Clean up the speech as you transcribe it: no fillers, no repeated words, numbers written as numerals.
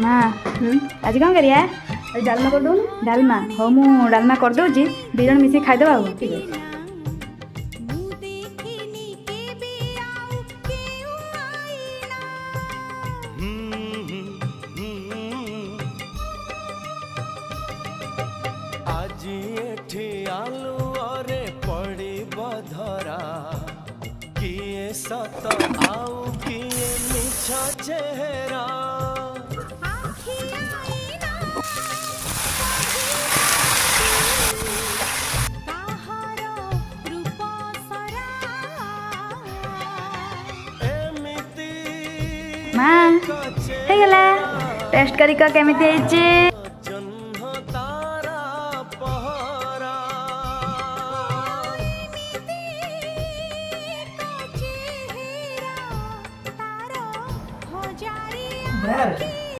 माँ आज कौन करिया डालमा कर दो डालमा हो मु डालमा कर दूची दी जन मिसी खाइदेवा हो ठीक है। आज एठी आलू अरे पड़ी बधरा किए सत आउ किए मिछ चेहरा माँ ହେଇଗଲା ଟେଷ୍ଟ କରିକ କେମିତି ହେଇଛି।